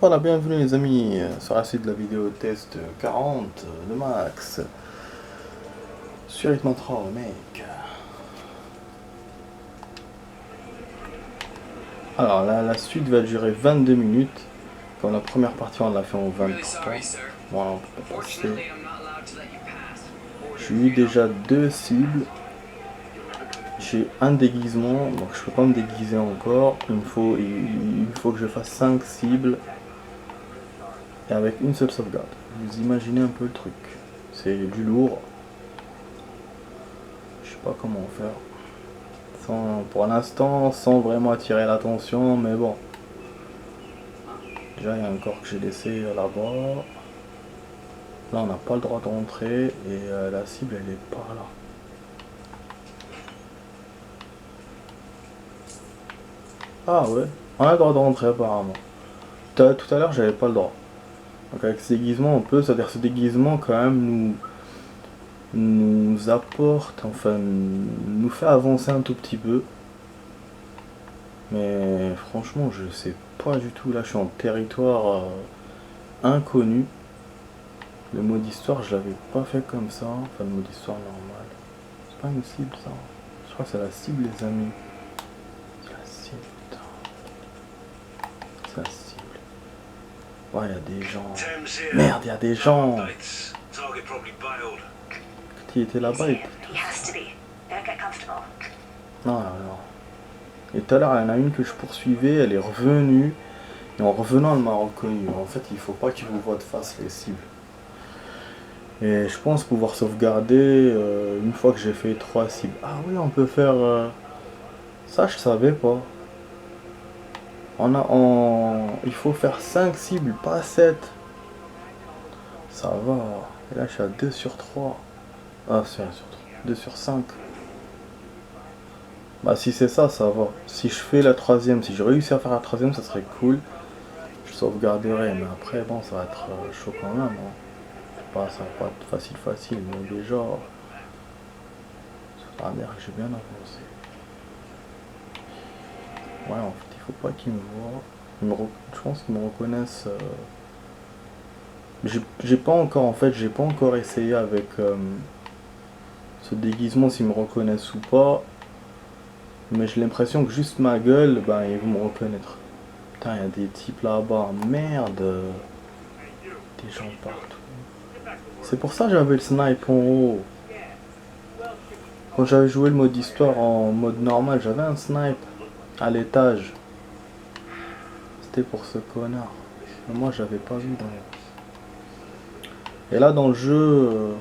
Voilà, bienvenue les amis sur la suite de la vidéo test 40 de Max sur Hitman 3, mec. Alors là, la suite va durer 22 minutes. Comme la première partie, on l'a fait en 23. Voilà, on peut pas passer. J'ai eu déjà deux cibles. J'ai un déguisement, donc je peux pas me déguiser encore. Il faut que je fasse 5 cibles. Et avec une seule sauvegarde. Vous imaginez un peu le truc. C'est du lourd. Je sais pas comment faire. Pour l'instant, sans vraiment attirer l'attention, mais bon. Déjà, il y a un corps que j'ai laissé là-bas. Là, on n'a pas le droit de rentrer et la cible, elle est par là. Ah ouais, on a le droit de rentrer apparemment. Tout à l'heure, j'avais pas le droit. Donc avec ce déguisement, on peut, c'est-à-dire ce déguisement quand même nous apporte, enfin, nous fait avancer un tout petit peu. Mais franchement, je sais pas du tout. Là, je suis en territoire inconnu. Le mode histoire, je l'avais pas fait comme ça. Enfin, le mode histoire normal. C'est pas une cible, ça. Je crois que c'est la cible, les amis. C'est la cible, putain. C'est la cible. Ouais, il y a des gens. Merde, il y a des gens. Quand il était là-bas, il était tout... Non, non, non. Et tout à l'heure, il y en a une que je poursuivais, elle est revenue. Et en revenant, elle m'a reconnu. En fait, il faut pas qu'ils vous voient de face, les cibles. Et je pense pouvoir sauvegarder une fois que j'ai fait 3 cibles. Ah oui, on peut faire... Ça, je savais pas. Il faut faire 5 cibles, pas 7. Ça va. Et là, je suis à 2 sur 3. Ah, c'est 1 sur 3. 2 sur 5. Bah, si c'est ça, ça va. Si je fais la troisième, si je réussis à faire la troisième, ça serait cool. Je sauvegarderai, mais après, bon, ça va être chaud quand même. Hein. Ça va pas être facile, mais déjà... Ah merde, j'ai bien avancé. Ouais, en fait, il faut pas qu'ils me voient. Je pense qu'ils me reconnaissent. J'ai pas encore, en fait, j'ai pas encore essayé avec ce déguisement s'ils me reconnaissent ou pas. Mais j'ai l'impression que juste ma gueule, ben, ils vont me reconnaître. Putain, il y a des types là-bas. Merde. Des gens partout. C'est pour ça que j'avais le snipe en haut. Quand j'avais joué le mode histoire en mode normal, j'avais un snipe à l'étage. C'était pour ce connard. Mais moi, j'avais pas vu. Et là, dans le jeu,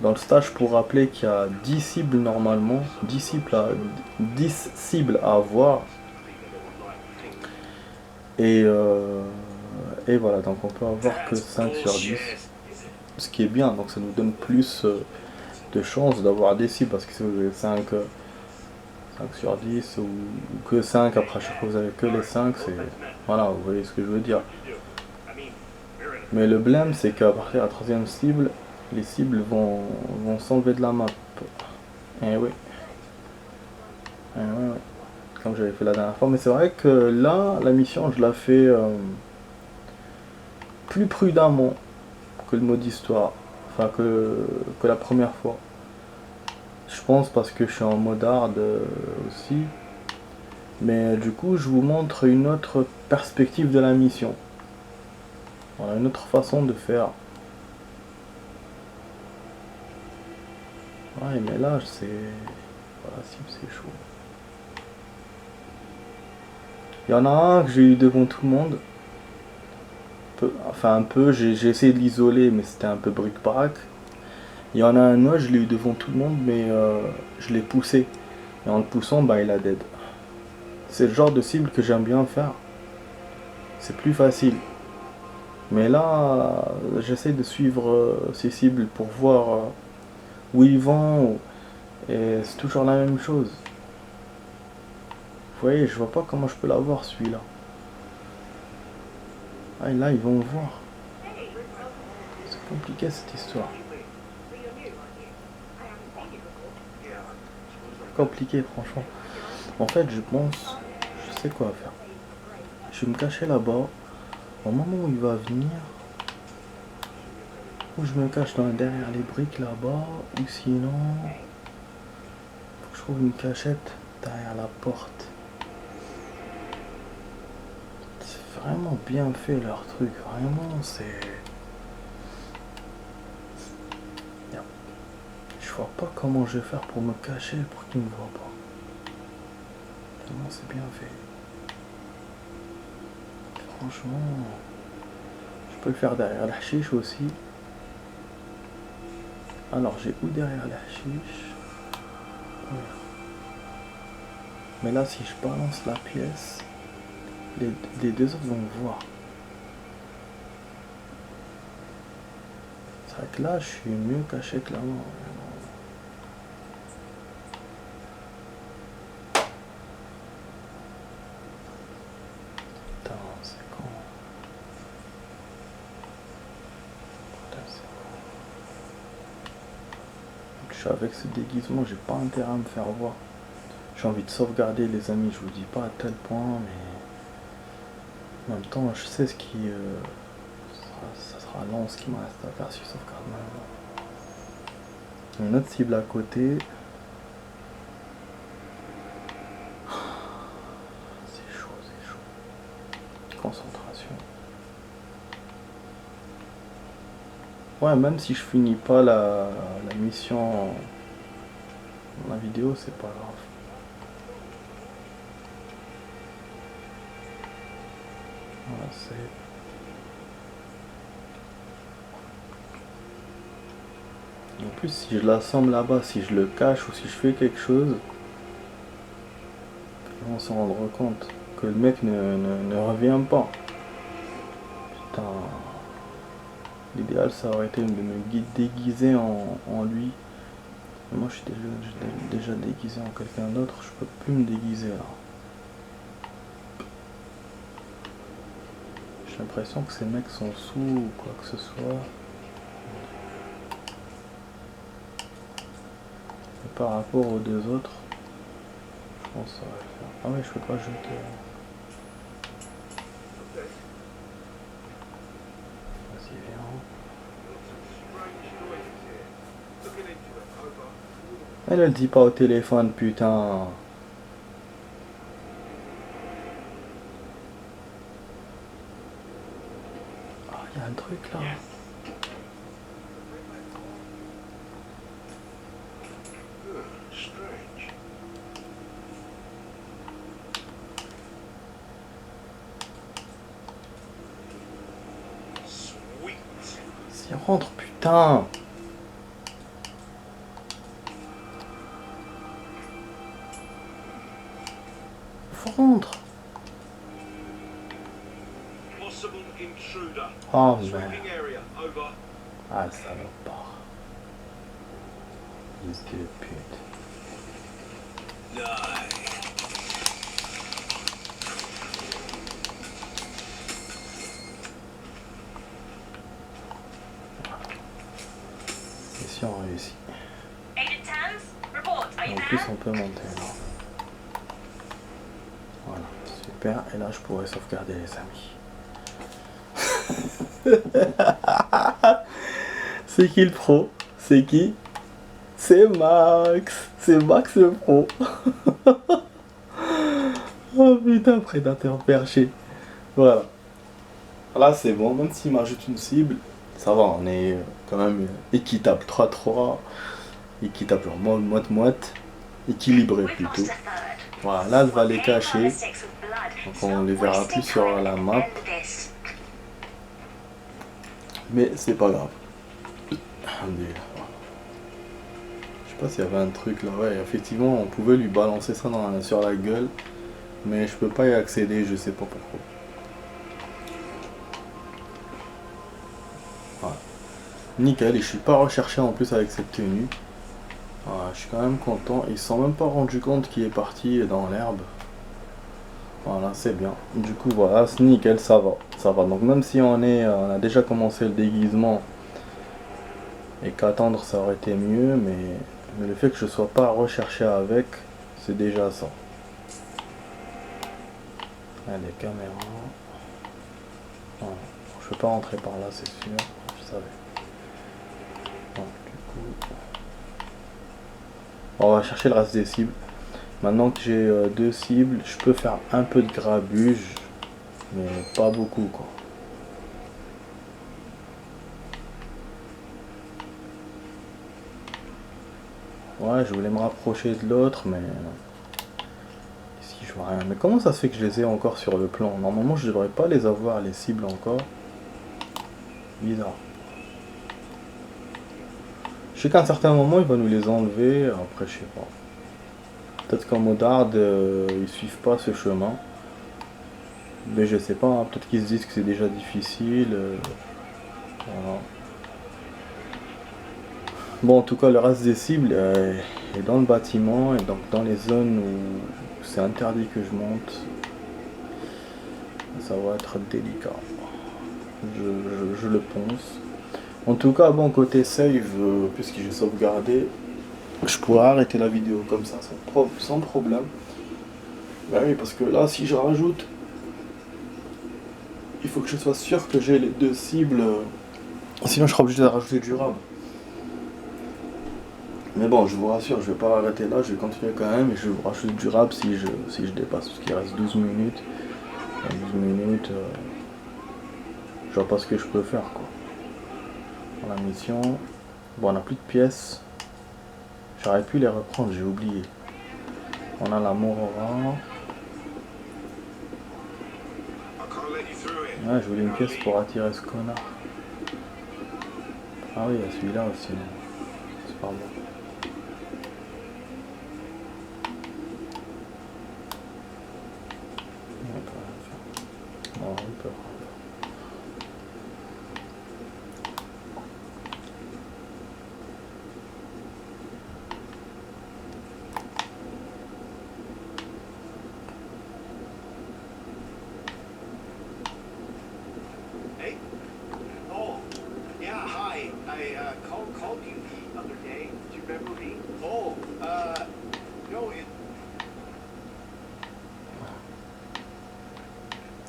dans le stage, pour rappeler qu'il y a 10 cibles normalement, 10 cibles à avoir. Et voilà, donc on peut avoir que 5 sur 10. Ce qui est bien, donc ça nous donne plus de chances d'avoir des cibles. Parce que si vous avez 5 sur 10 ou que 5, après à chaque fois vous avez que les 5, c'est... Voilà, vous voyez ce que je veux dire. Mais le blême, c'est qu'à partir de la troisième cible, les cibles vont s'enlever de la map. Et oui. Et oui. Comme j'avais fait la dernière fois. Mais c'est vrai que là, la mission, je la fais plus prudemment que le mode histoire. Enfin, que la première fois. Je pense parce que je suis en mode hard aussi. Mais du coup, je vous montre une autre perspective de la mission. Voilà, une autre façon de faire. Ouais, mais là, c'est... Voilà, c'est chaud. Il y en a un que j'ai eu devant tout le monde. Enfin, un peu, j'ai essayé de l'isoler, mais c'était un peu bric-brac. Il y en a un autre, je l'ai eu devant tout le monde, mais je l'ai poussé. Et en le poussant, bah, il a dead. C'est le genre de cible que j'aime bien faire. C'est plus facile. Mais là, j'essaie de suivre ces cibles pour voir où ils vont. Et c'est toujours la même chose. Vous voyez, je vois pas comment je peux l'avoir celui-là. Ah, et là, ils vont me voir. C'est compliqué cette histoire. Compliqué, franchement. En fait, je pense, je sais quoi faire. Je vais me cacher là-bas. Au moment où il va venir, ou je me cache derrière les briques là-bas, ou sinon, faut que je trouve une cachette derrière la porte. C'est vraiment bien fait leur truc, vraiment c'est... Je vois pas comment je vais faire pour me cacher pour qu'ils me voient pas. Tellement c'est bien fait. Franchement, je peux le faire derrière la chiche aussi. Alors j'ai où derrière la chiche? Mais là si je balance la pièce, les deux autres vont me voir. C'est vrai que là je suis mieux caché que là-bas. Putain, c'est con. Putain, c'est con. Donc, je suis avec ce déguisement, j'ai pas intérêt à me faire voir. J'ai envie de sauvegarder les amis, je vous dis pas à tel point, mais en même temps je sais ce qui... ça sera long ce qui me reste à faire si je sauvegarde maintenant. Une autre cible à côté. C'est chaud, c'est chaud. Concentration. Ouais, même si je finis pas la mission, la vidéo, c'est pas grave. Voilà, c'est... En plus, si je l'assemble là-bas, si je le cache ou si je fais quelque chose, ils vont s'en rendre compte que le mec ne revient pas. Putain. L'idéal, ça aurait été de me déguiser en lui. Mais moi, je suis déjà déguisé en quelqu'un d'autre. Je peux plus me déguiser là. J'ai l'impression que ces mecs sont sous ou quoi que ce soit. Et par rapport aux deux autres, je pense que ça va le faire. Ah ouais, je peux pas jeter. Vas-y, viens. Elle le dit pas au téléphone, putain. Ah, il y a un truc là. S'il rentre, putain. Rentre. Oh merde. Ah, salopard. Fils de pute. Et si on réussit. En plus on peut monter là. Voilà, super. Et là je pourrais sauvegarder les amis. C'est qui le pro? C'est qui? C'est Max. C'est Max le pro. Oh putain, prédateur perché. Voilà. Là c'est bon, même s'il m'ajoute une cible, ça va, on est quand même équitable. 3-3. Équitable, genre moite-moite. Équilibré plutôt. Voilà, là elle va les cacher. Donc on les verra plus sur la map. Mais c'est pas grave. Je sais pas s'il y avait un truc là. Ouais, effectivement, on pouvait lui balancer ça sur la gueule. Mais je peux pas y accéder, je sais pas pourquoi. Voilà. Nickel, et je suis pas recherché en plus avec cette tenue. Voilà, je suis quand même content. Ils se sont même pas rendu compte qu'il est parti dans l'herbe. Voilà, c'est bien. Du coup, voilà, c'est nickel, ça va. Ça va. Donc même si on a déjà commencé le déguisement et qu'attendre ça aurait été mieux, mais le fait que je sois pas recherché avec, c'est déjà ça. Allez, caméra. Voilà. Je peux pas rentrer par là, c'est sûr. Je savais. Donc, du coup, on va chercher le reste des cibles. Maintenant que j'ai deux cibles, je peux faire un peu de grabuge, mais pas beaucoup quoi. Ouais, je voulais me rapprocher de l'autre, mais ici je vois rien. Mais comment ça se fait que je les ai encore sur le plan? Normalement, je devrais pas les avoir, les cibles encore. Bizarre. Je sais qu'à un certain moment, il va nous les enlever. Après, je sais pas. Peut-être qu'en mode hard, ils suivent pas ce chemin. Mais je sais pas, hein. Peut-être qu'ils se disent que c'est déjà difficile. Voilà. Bon, en tout cas, le reste des cibles est dans le bâtiment et donc dans les zones où c'est interdit que je monte. Ça va être délicat. Je le pense. En tout cas, bon, côté save, puisque j'ai sauvegardé, je pourrais arrêter la vidéo comme ça, sans problème. Ben oui, parce que là, si je rajoute, il faut que je sois sûr que j'ai les deux cibles. Sinon, je serai obligé de rajouter du RAM. Mais bon, je vous rassure, je vais pas arrêter là, je vais continuer quand même et je vais vous rajouter du rap si je dépasse, parce qu'il reste 12 minutes. 12 minutes, je vois pas ce que je peux faire quoi. Dans la mission, bon, on n'a plus de pièces. J'aurais pu les reprendre, j'ai oublié. On a la Morora. Ouais, je voulais une pièce pour attirer ce connard. Ah oui, il y a celui-là aussi. C'est pas bon. Non, on peut.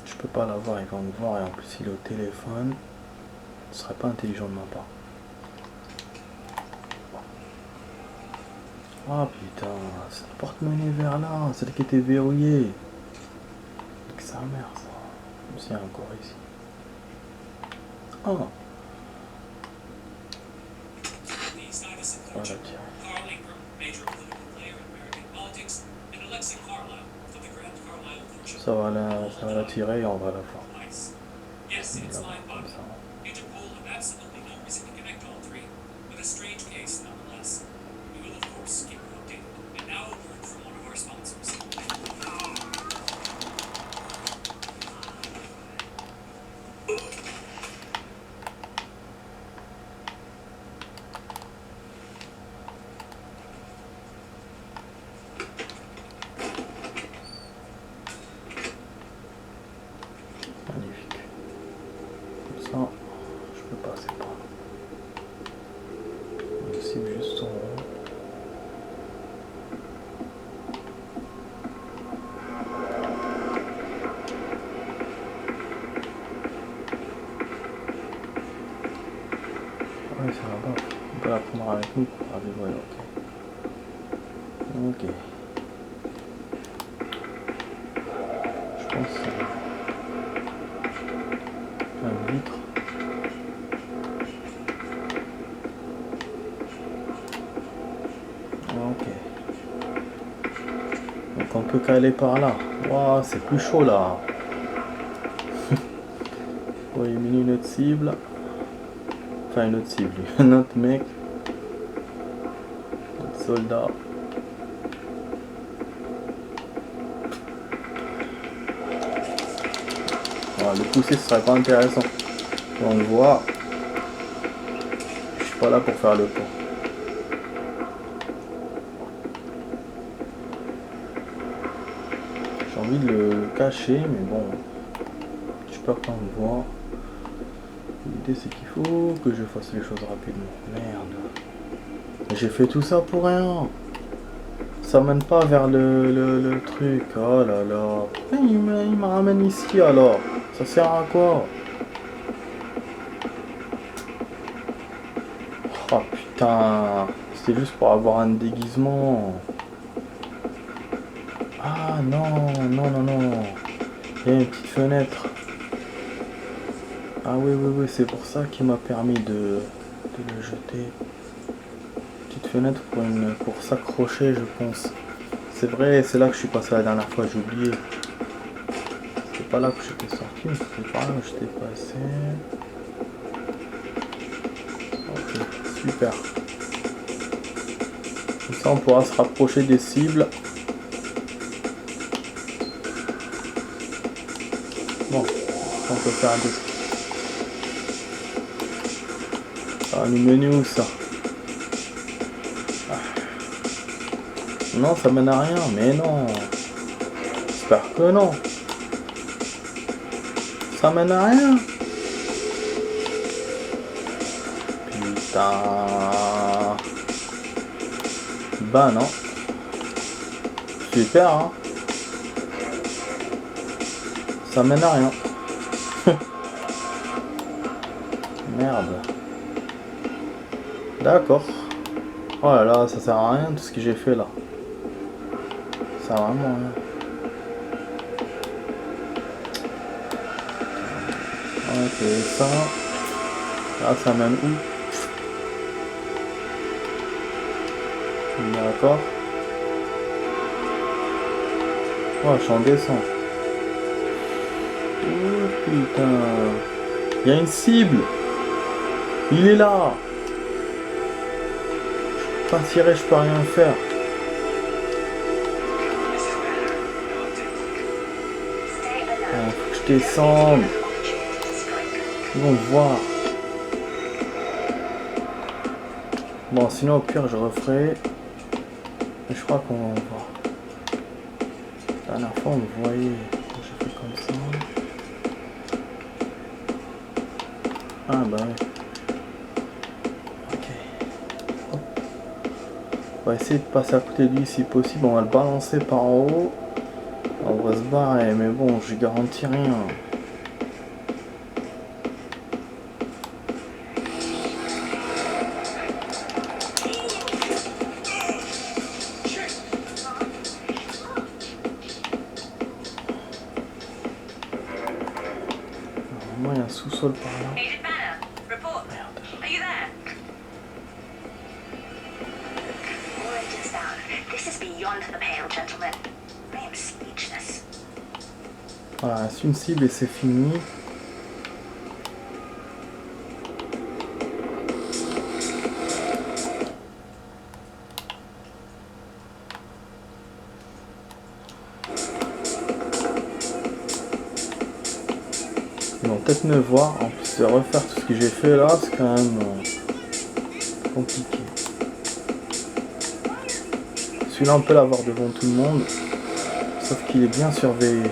Je peux pas l'avoir, il va me voir et en plus il est au téléphone. Ce serait pas intelligent de ma part. Ah putain, c'est le porte-monnaie vers là, celle qui était verrouillée. Que sa mère ça. C'est encore ici. Ah. Voilà, tiens. Ça va l'attirer et on va la voir. Comme ça. Magnifique. Comme ça, je peux passer par là. On cible juste en haut. Ouais, c'est là-bas. On peut la prendre avec nous. Ah, mais voilà, ok. Ok. Je pense que c'est un vitre. Ok. Donc on peut caler par là. Waouh, c'est plus chaud là. Faut éliminer une autre cible. Enfin une autre cible. Un autre mec. Un autre soldat. Voilà, le pousser ce serait pas intéressant. On le voit. Je suis pas là pour faire le pont. J'ai envie de le cacher, mais bon, j'ai peur qu'on me voit. L'idée c'est qu'il faut que je fasse les choses rapidement. Merde. J'ai fait tout ça pour rien. Ça mène pas vers le truc. Oh là là. Pourquoi il me ramène ici alors? Ça sert à quoi? Oh putain, c'était juste pour avoir un déguisement. Ah non, non, non, non. Il y a une petite fenêtre. Ah oui, oui, oui, c'est pour ça qu'il m'a permis de le jeter. Petite fenêtre pour s'accrocher, je pense. C'est vrai, c'est là que je suis passé la dernière fois, j'ai oublié. C'est pas là que j'étais sorti, mais c'était par là que j'étais passé. Ok, super. Comme ça, on pourra se rapprocher des cibles. Bon, on peut faire un deux. Ça va nous mener où ça? Non, ça mène à rien, mais non. J'espère que non. Ça mène à rien. Putain. Bah non. Super, hein. Ça mène à rien. Merde. D'accord. Oh là là, ça sert à rien tout ce que j'ai fait là. Ça sert vraiment à rien. Ok, ça. Là, ça mène où? D'accord. Oh, je suis en descente. Oh putain. Il y a une cible. Il est là. Je peux pas tirer, je peux rien faire. Faut que je descende. Ils vont le voir. Bon, sinon au pire je referai. Mais je crois qu'on va voir. La dernière fois on le voyait. J'ai fait comme ça. Ah bah oui. Ok. Hop. On va essayer de passer à côté de lui si possible. On va le balancer par en haut. On va se barrer. Mais bon, je garantis rien. Normalement il y a un sous-sol par là. Voilà, c'est une cible et c'est fini. Ils vont peut-être me voir. En plus de refaire tout ce que j'ai fait là, c'est quand même compliqué. Celui-là on peut l'avoir devant tout le monde. Sauf qu'il est bien surveillé.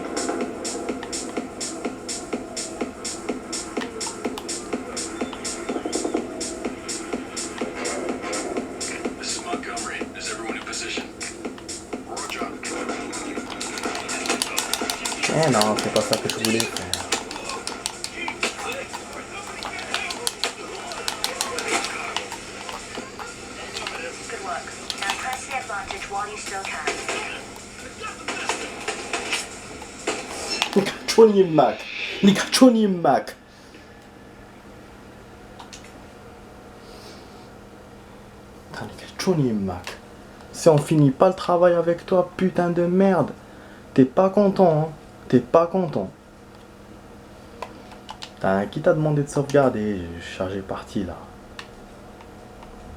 Eh non, c'est pas ça que je voulais faire. Johnny Mac. Johnny Mac. Johnny Mac. Si on finit pas le travail avec toi, putain de merde. T'es pas content, hein. T'es pas content. Qui t'a demandé de sauvegarder? Chargé parti là.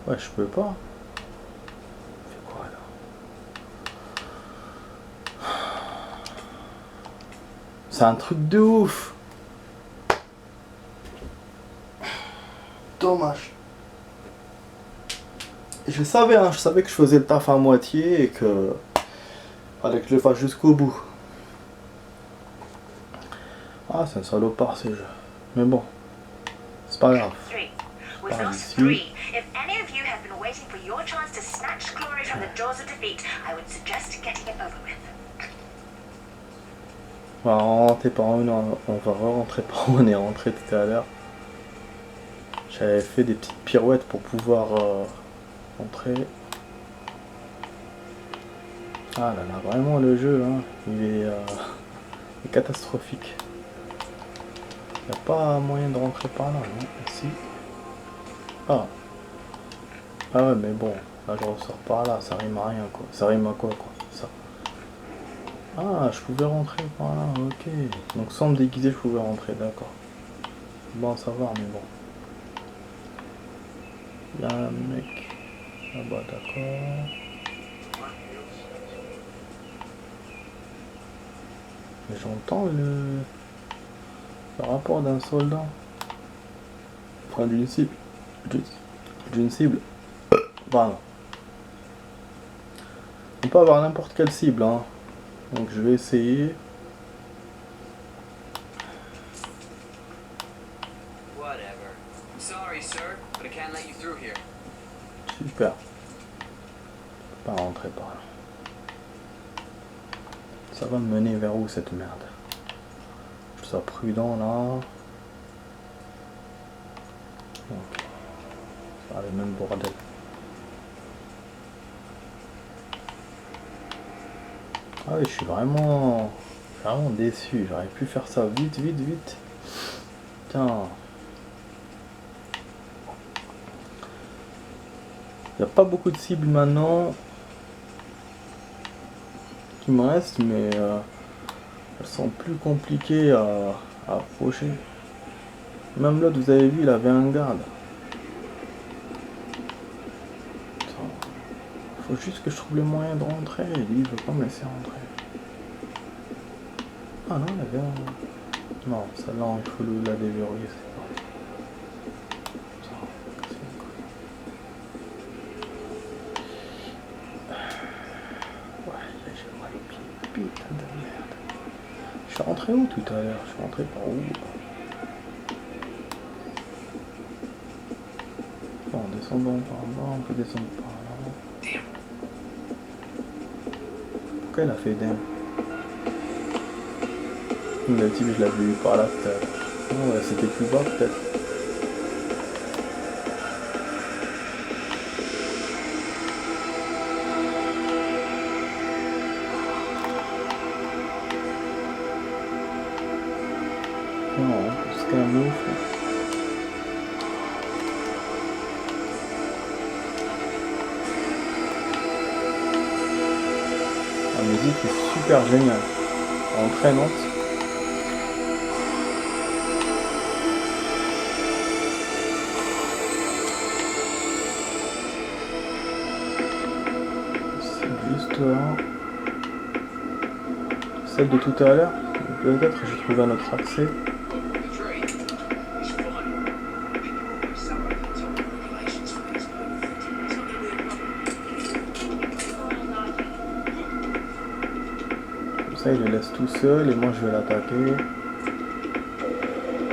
Ouais, je peux pas. Fais quoi là? C'est un truc de ouf. Dommage. Et je savais, hein, je savais que je faisais le taf à moitié et que fallait que je le fasse jusqu'au bout. Ah, c'est un salopard ce jeu. Mais bon, c'est pas grave. Par ici. On va rentrer par où on va rentrer par où on est rentré tout à l'heure. J'avais fait des petites pirouettes pour pouvoir entrer. Ah là là, vraiment le jeu, hein, il est catastrophique. Il n'y a pas moyen de rentrer par là, non? Si. Ah. Ah ouais, mais bon, là je ressors par là, ça rime à rien quoi. Ça rime à quoi ça. Ah, je pouvais rentrer par là, ok. Donc sans me déguiser, je pouvais rentrer, d'accord. Bon, ça va, mais bon. Il y a un mec là-bas, d'accord. Mais j'entends le rapport d'un soldat. Enfin, d'une cible. D'une cible. Pardon. On peut avoir n'importe quelle cible, hein. Donc je vais essayer. Super. Pas rentrer par là. Ça va me mener vers où cette merde? Je sois prudent là. Ok. Ça va le même bordel. Ah oui, je suis vraiment déçu. J'aurais pu faire ça vite. Tiens. Il n'y a pas beaucoup de cibles maintenant qui me restent, mais elles sont plus compliquées à approcher. Même l'autre, vous avez vu, il avait un garde. Faut juste que je trouve les moyens de rentrer. Lui, il veut pas me laisser rentrer. Ah non, il avait un... Non, celle-là, il faut la déverrouiller, c'est pas... Ouais, j'ai mal au pied. Putain de merde. Je suis rentré où tout à l'heure? Je suis rentré par où? Bon, en descendant par là, on peut descendre par là. Pourquoi elle a fait damn? Le type, je l'avais eu par là tout à l'heure. Oh, ouais, c'était plus bas peut-être. Non, c'était un ouf. La musique est super géniale. Entraînante. Celle de tout à l'heure, peut-être j'ai trouvé un autre accès. Comme ça il le laisse tout seul et moi je vais l'attaquer.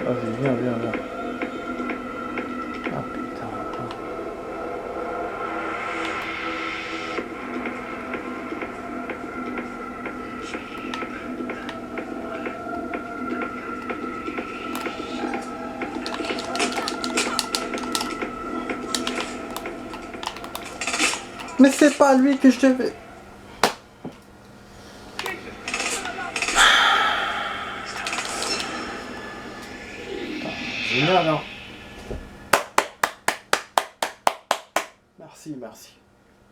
Vas-y, viens. Ah putain. Mais c'est pas lui que je devais... Génial, hein.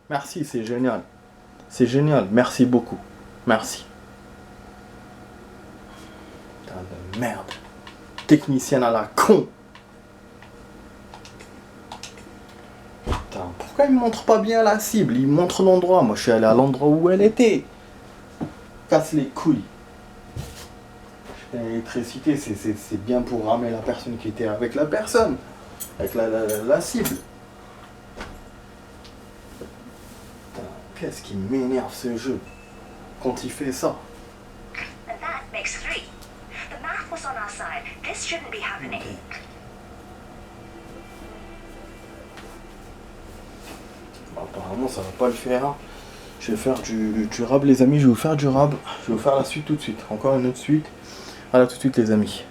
Merci, c'est génial. C'est génial, merci beaucoup. Merci. Putain de merde. Technicienne à la con. Putain, pourquoi il me montre pas bien la cible? Il me montre l'endroit. Moi, je suis allé à l'endroit où elle était. Casse les couilles. L'électricité, c'est bien pour ramer la personne qui était avec la personne. Avec la cible. Putain, qu'est-ce qui m'énerve ce jeu quand il fait ça. Okay. Apparemment ça va pas le faire. Je vais faire du rab les amis, je vais vous faire du rab. Je vais vous faire la suite tout de suite. Encore une autre suite. Voilà tout de suite les amis.